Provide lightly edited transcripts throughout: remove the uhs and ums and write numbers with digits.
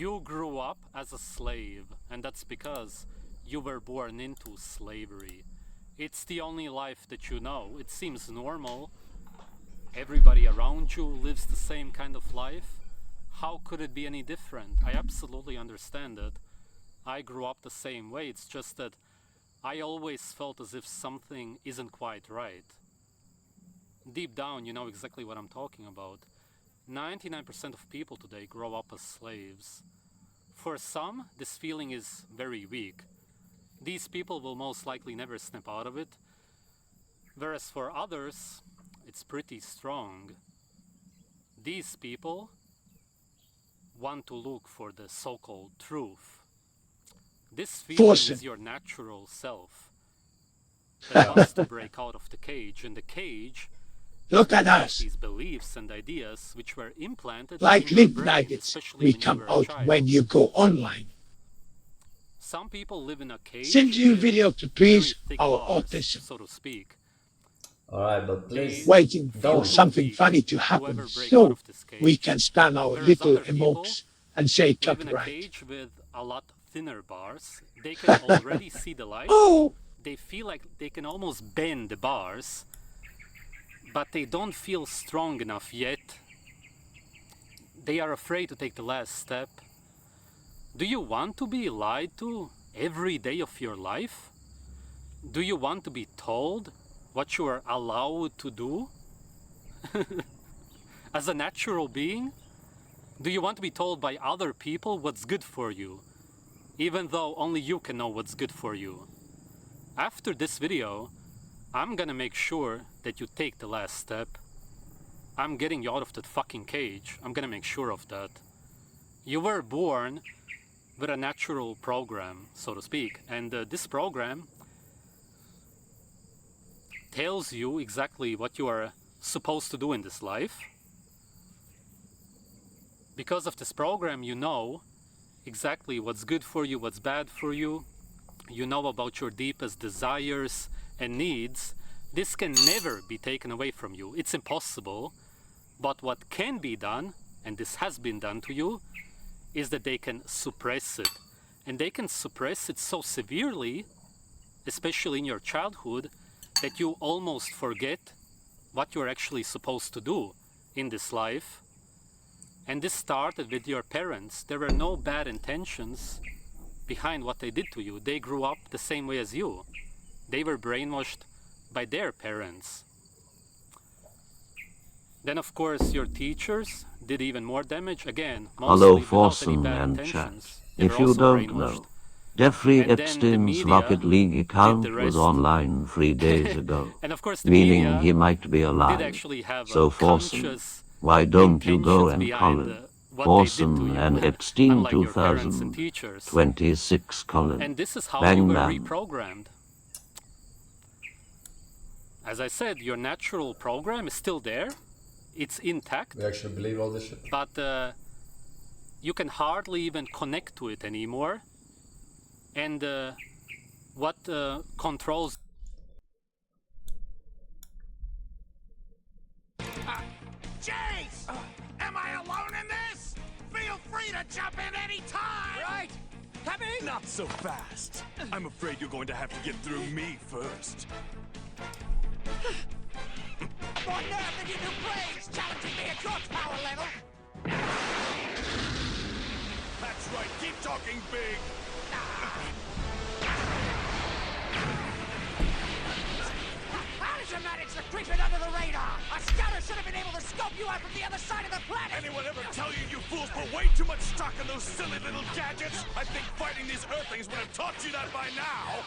You grew up as a slave, and that's because you were born into slavery. It's the only life that you know. It seems normal. Everybody around you lives the same kind of life. How could it be any different? I absolutely understand it. I grew up the same way. It's just that I always felt as if something isn't quite right. Deep down, you know exactly what I'm talking about. 99% of people today grow up as slaves. For some, this feeling is very weak. These people will most likely never snap out of it. Whereas for others, it's pretty strong. These people want to look for the so-called truth. This feeling is your natural self that wants to break out of the cage, and the cage look at us. These beliefs and ideas which were implanted like in your lip brain, nuggets, especially we when come you were a out child. when you go online. Some people live in a cage. Send you video to please our bars, autism. so to speak. Alright, but please Waiting for don't. something funny to happen so we can stand our little emojis and say Live in a copyright. cage with a lot thinner bars. They can already see the light. Oh! They feel like they can almost bend the bars, but they don't feel strong enough yet. They are afraid to take the last step. Do you want to be lied to every day of your life? Do you want to be told what you are allowed to do? As a natural being? Do you want to be told by other people what's good for you, even though only you can know what's good for you? After this video, I'm gonna make sure that you take the last step. I'm getting you out of that fucking cage. I'm gonna make sure of that. You were born with a natural program, so to speak, and this program tells you exactly what you are supposed to do in this life. Because of this program, you know exactly what's good for you, what's bad for you. You know about your deepest desires and needs. This can never be taken away from you. It's impossible. But what can be done, and this has been done to you, is that they can suppress it. And they can suppress it so severely, especially in your childhood, that you almost forget what you're actually supposed to do in this life. And this started with your parents. There were no bad intentions behind what they did to you. They grew up the same way as you. They were brainwashed by their parents. Then of course your teachers did even more damage. Again, Hello, mostly without any Forsen bad and intentions. chat. They If were you also don't brainwashed. know, Jeffrey And then the Epstein's media Rocket League account did the was rest. online 3 days ago, And of course the meaning media he might be did alive. actually have So a Forsen, conscious why don't you go intentions and behind colon what they did to Forsen you, and Epstein unlike your parents and teachers. 2026 colon And this is how bang you were bang. reprogrammed. As I said, your natural program is still there. It's intact. We actually believe all this shit. But you can hardly even connect to it anymore. And what controls... Jeice! Am I alone in this? Feel free to jump in any time! Right! Coming! Not so fast. I'm afraid you're going to have to get through me first. More nerve than you do brains, challenging me at your power level! That's right, keep talking big! How did you manage to creep in under the radar? A scouter should have been able to scope you out from the other side of the planet! Anyone ever tell you you fools put way too much stock in those silly little gadgets? I think fighting these Earthlings would have taught you that by now!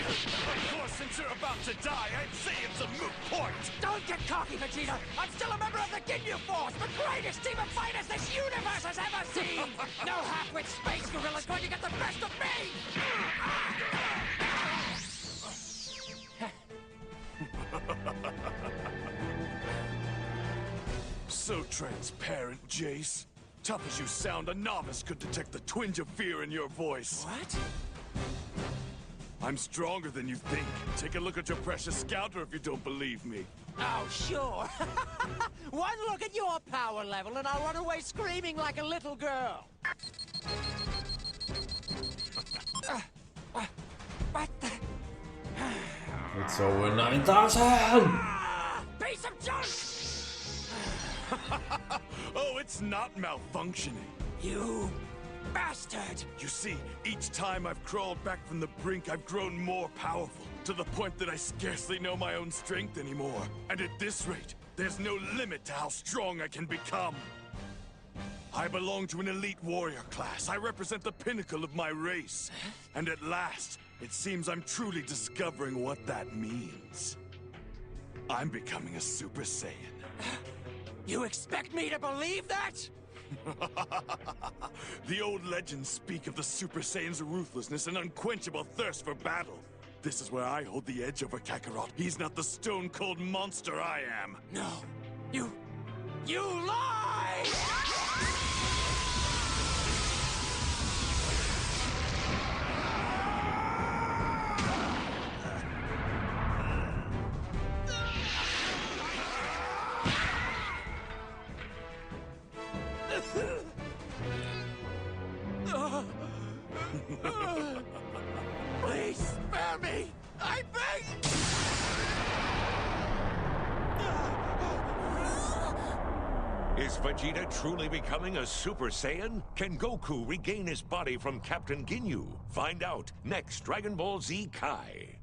Of course, since you're about to die, I'd say it's a moot point! Don't get cocky, Vegeta! I'm still a member of the Ginyu Force, the greatest team of fighters this universe has ever seen! No half-wit space gorilla's going to get the best of me! So transparent, Jeice. Tough as you sound, a novice could detect the twinge of fear in your voice. What? I'm stronger than you think. Take a look at your precious scouter if you don't believe me. Oh, sure. One look at your power level and I'll run away screaming like a little girl. What the? It's over 9,000! Piece of junk! Oh, it's not malfunctioning. You bastard! You see, each time I've crawled back from the brink, I've grown more powerful, to the point that I scarcely know my own strength anymore. And at this rate, there's no limit to how strong I can become. I belong to an elite warrior class. I represent the pinnacle of my race. And at last, it seems I'm truly discovering what that means. I'm becoming a Super Saiyan. You expect me to believe that? The old legends speak of the Super Saiyan's ruthlessness and unquenchable thirst for battle. This is where I hold the edge over Kakarot. He's not the stone-cold monster I am. No. You lie! Please spare me! I beg! Is Vegeta truly becoming a Super Saiyan? Can Goku regain his body from Captain Ginyu? Find out next Dragon Ball Z Kai.